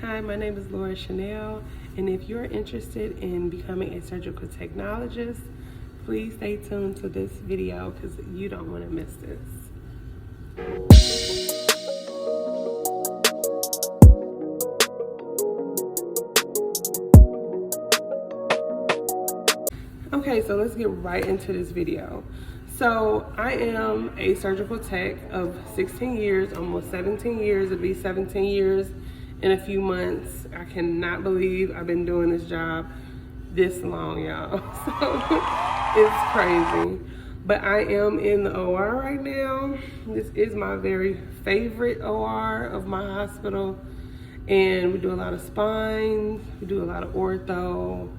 Hi, my name is Laura Chanel, and if you're interested in becoming a surgical technologist, please stay tuned to this video because you don't want to miss this. Okay, so let's get right into this video. So I am a surgical tech of 16 years, almost 17 years. It'll be 17 years in a few months. I cannot believe I've been doing this job this long, y'all. So it's crazy. But I am in the OR right now. This is my very favorite OR of my hospital. And we do a lot of spine, we do a lot of ortho.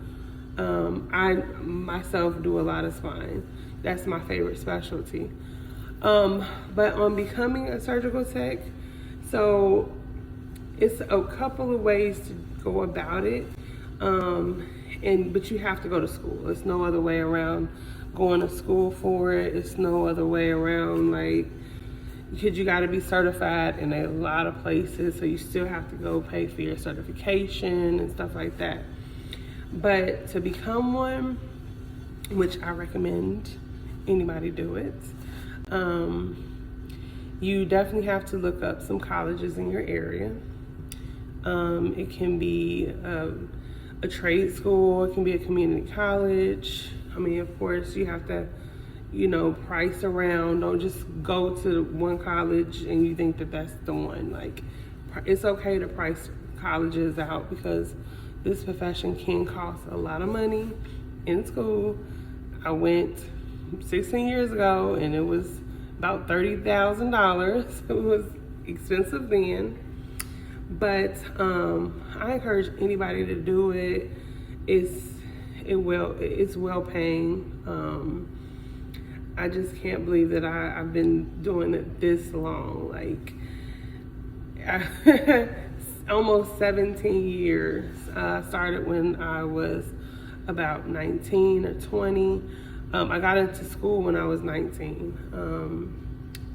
I myself do a lot of spine. That's my favorite specialty. But on becoming a surgical tech, so it's a couple of ways to go about it. But you have to go to school. There's no other way around going to school for it. It's no other way around, because you got to be certified in a lot of places, so you still have to go pay for your certification and stuff like that. But to become one, which I recommend anybody do it, you definitely have to look up some colleges in your area. It can be a trade school, it can be a community college. I mean, of course, you have to, price around. Don't just go to one college and you think that that's the one. It's okay to price colleges out because this profession can cost a lot of money in school. I went 16 years ago and it was about $30,000. It was expensive then. But I encourage anybody to do it. It's well paying. I just can't believe that I've been doing it this long. Almost 17 years. I started when I was about 19 or 20. I got into school when I was 19.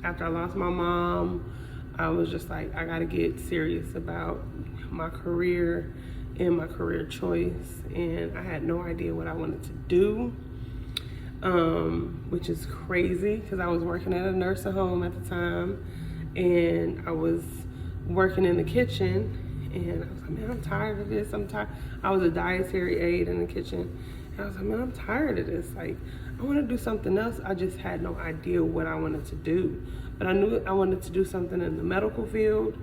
After I lost my mom, I was just like, I gotta get serious about my career and my career choice. And I had no idea what I wanted to do, which is crazy because I was working at a nursing home at the time, and I was working in the kitchen, and I was like, man, I'm tired of this. I was a dietary aide in the kitchen, and I was like, man, I'm tired of this. I want to do something else. I just had no idea what I wanted to do, but I knew I wanted to do something in the medical field,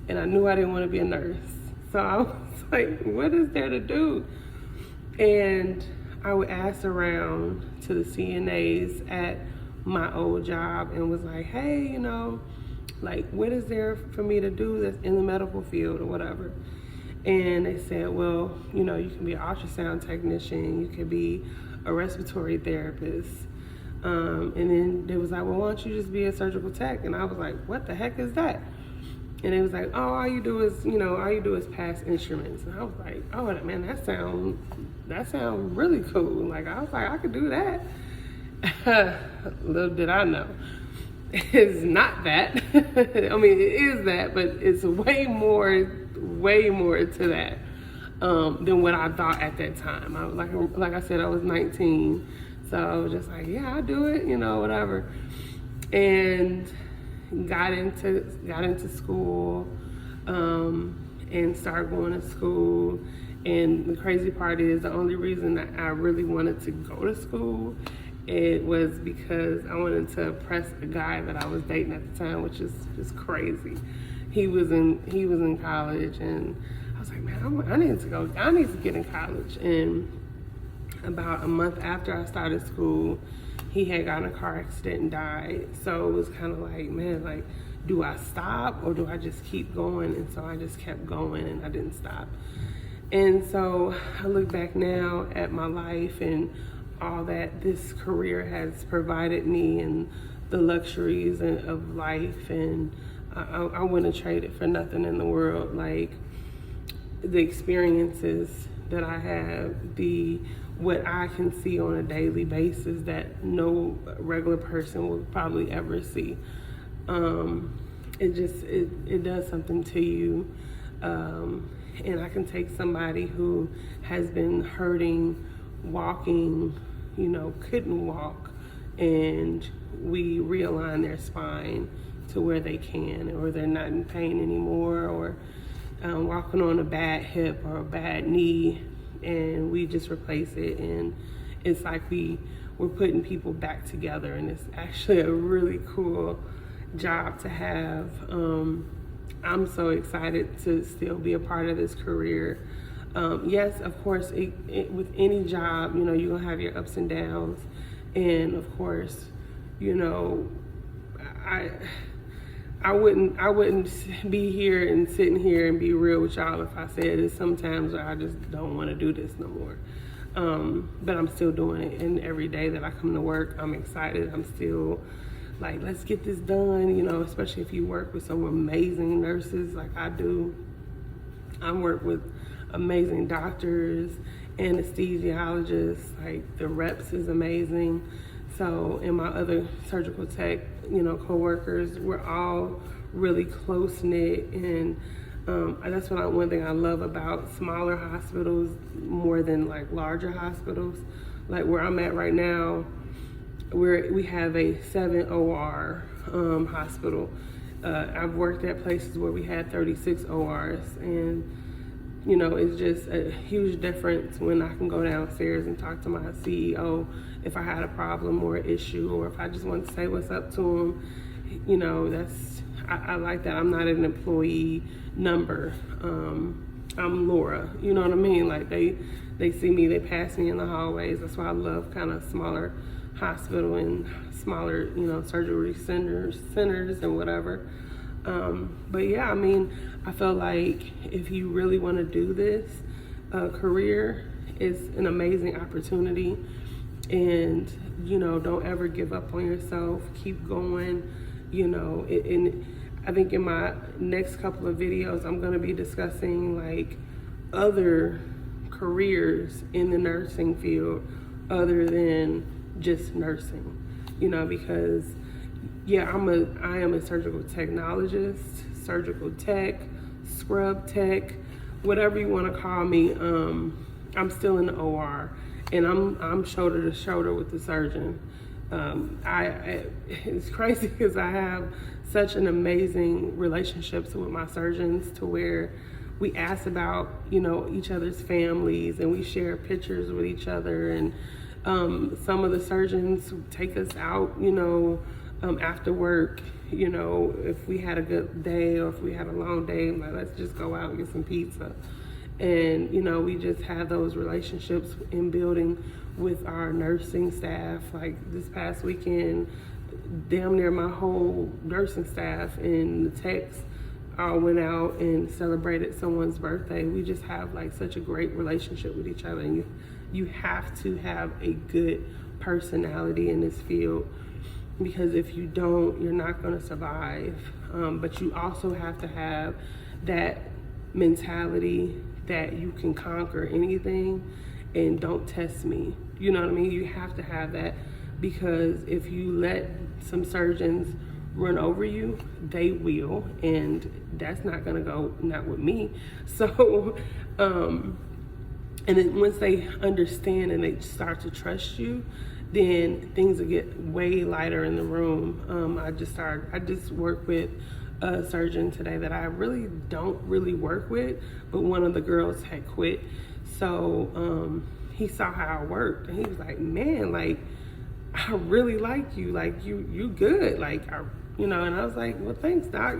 and I knew I didn't want to be a nurse. So I was like, what is there to do? And I would ask around to the CNAs at my old job and was like, hey, what is there for me to do that's in the medical field or whatever? And they said, well, you can be an ultrasound technician, you could be a respiratory therapist. And then they was like, well, why don't you just be a surgical tech? And I was like, what the heck is that? And it was like, oh, all you do is pass instruments. And I was like, oh man, that sound really cool. I was like, I could do that. Little did I know. It's not that. I mean, it is that, but it's way more to that than what I thought at that time. I like I said, I was 19, so I was just like, yeah, I'll do it, whatever. And got into school and started going to school. And the crazy part is, the only reason that I really wanted to go to school, it was because I wanted to impress a guy that I was dating at the time, which is just crazy. He was in college, and I was like, man, I need to get in college. And about a month after I started school, he had gotten a car accident and died. So it was kind of like, man, do I stop or do I just keep going? And so I just kept going and I didn't stop. And so I look back now at my life and all that this career has provided me and the luxuries of life, and I wouldn't trade it for nothing in the world. The experiences that I have, what I can see on a daily basis that no regular person will probably ever see. It does something to you. And I can take somebody who has been hurting, walking, couldn't walk, and we realign their spine to where they can, or they're not in pain anymore, or walking on a bad hip or a bad knee, and we just replace it. And it's like we're putting people back together, and it's actually a really cool job to have. I'm so excited to still be a part of this career. Yes, of course, with any job, you're gonna have your ups and downs, and of course, I wouldn't be here and sitting here and be real with y'all if I said it. Sometimes I just don't want to do this no more. But I'm still doing it, and every day that I come to work, I'm excited. I'm still like, let's get this done, especially if you work with some amazing nurses like I do. I work with amazing doctors, anesthesiologists, like the reps is amazing. So, and my other surgical tech, coworkers, we're all really close knit, and that's one thing I love about smaller hospitals more than like larger hospitals. Like where I'm at right now, we have a 7 OR hospital. I've worked at places where we had 36 ORs, and it's just a huge difference when I can go downstairs and talk to my CEO if I had a problem or an issue, or if I just want to say what's up to him. I like that. I'm not an employee number. I'm Laura. You know what I mean? Like they see me, they pass me in the hallways. That's why I love kind of smaller hospital and smaller, surgery centers and whatever. But yeah, I feel like if you really want to do this career, it's an amazing opportunity, and don't ever give up on yourself. Keep going. And I think in my next couple of videos, I'm going to be discussing like other careers in the nursing field other than just nursing, because I am a surgical technologist, surgical tech, scrub tech, whatever you want to call me. I'm still in the OR, and I'm shoulder to shoulder with the surgeon. It's crazy because I have such an amazing relationships with my surgeons, to where we ask about each other's families, and we share pictures with each other, and some of the surgeons take us out after work, if we had a good day or if we had a long day, like, let's just go out and get some pizza. And we just have those relationships in building with our nursing staff. Like this past weekend, damn near my whole nursing staff and the techs all went out and celebrated someone's birthday. We just have like such a great relationship with each other, and you have to have a good personality in this field, because if you don't, you're not going to survive. But you also have to have that mentality that you can conquer anything, and don't test me. You know what I mean? You have to have that, because if you let some surgeons run over you, they will, and that's not going to go, not with me. So, and then once they understand and they start to trust you, then things will get way lighter in the room. I just worked with a surgeon today that I really don't work with, but one of the girls had quit. So he saw how I worked, and he was like, man, like, I really like you. Like, you good. Like, and I was like, well, thanks, doc,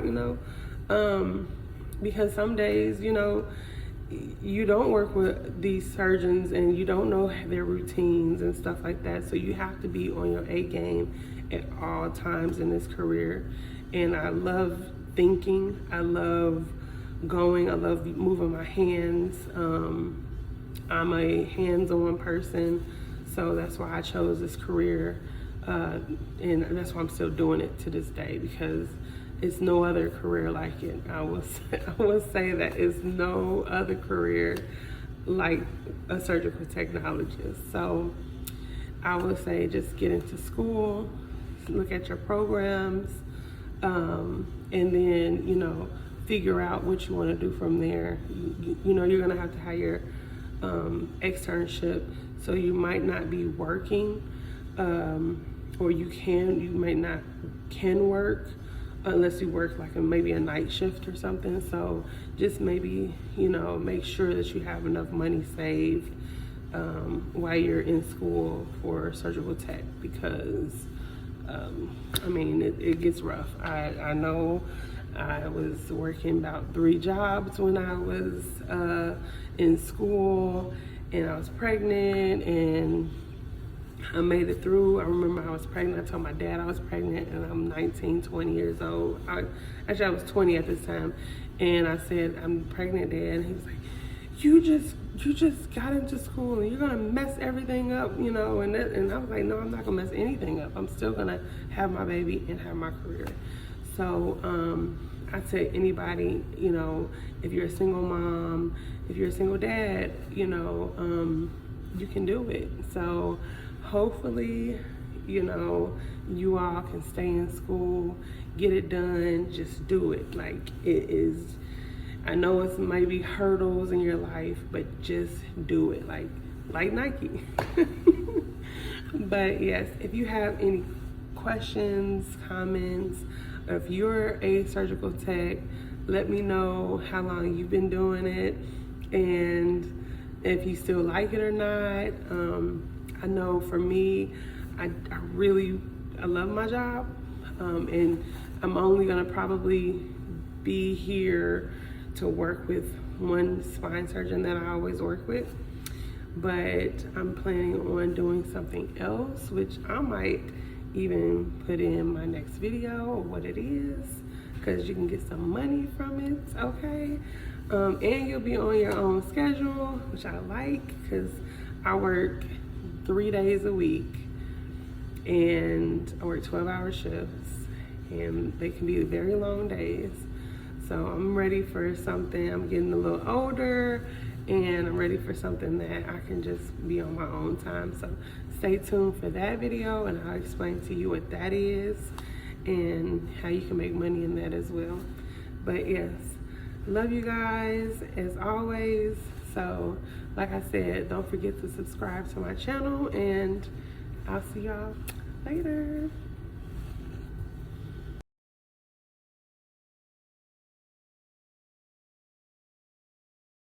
because some days, you don't work with these surgeons and you don't know their routines and stuff like that. So you have to be on your A game at all times in this career. And I love thinking. I love going. I love moving my hands. I'm a hands-on person. So that's why I chose this career. And that's why I'm still doing it to this day, because it's no other career like it. I will say that it's no other career like a surgical technologist. So I would say just get into school, look at your programs, and then, figure out what you want to do from there. You know, you're going to have to hire externship, so you might not be working, or you might not can work unless you work like maybe a night shift or something. So just maybe, you know, make sure that you have enough money saved while you're in school for surgical tech, because I mean, it gets rough. I know I was working about 3 jobs when I was in school, and I was pregnant, and I made it through. I remember I was pregnant. I told my dad I was pregnant, and I'm 19, 20 years old. Actually, I was 20 at this time, and I said, I'm pregnant, Dad. And he was like, you just got into school, and you're gonna mess everything up, you know. And I was like, no, I'm not gonna mess anything up. I'm still gonna have my baby and have my career. So I'd say anybody, you know, if you're a single mom, if you're a single dad, you know, you can do it. So hopefully, you know, you all can stay in school, get it done, just do it. Like, it is, I know it's maybe hurdles in your life, but just do it, like Nike. But yes, if you have any questions, comments, or if you're a surgical tech, let me know how long you've been doing it and if you still like it or not. I know for me, I love my job, and I'm only gonna probably be here to work with one spine surgeon that I always work with, but I'm planning on doing something else, which I might even put in my next video of what it is, because you can get some money from it, okay? And you'll be on your own schedule, which I like, because I work 3 days a week, and I work 12-hour shifts, and they can be very long days. So I'm ready for something. I'm getting a little older, and I'm ready for something that I can just be on my own time. So stay tuned for that video, and I'll explain to you what that is and how you can make money in that as well. But yes, love you guys as always. So like I said, don't forget to subscribe to my channel, and I'll see y'all later.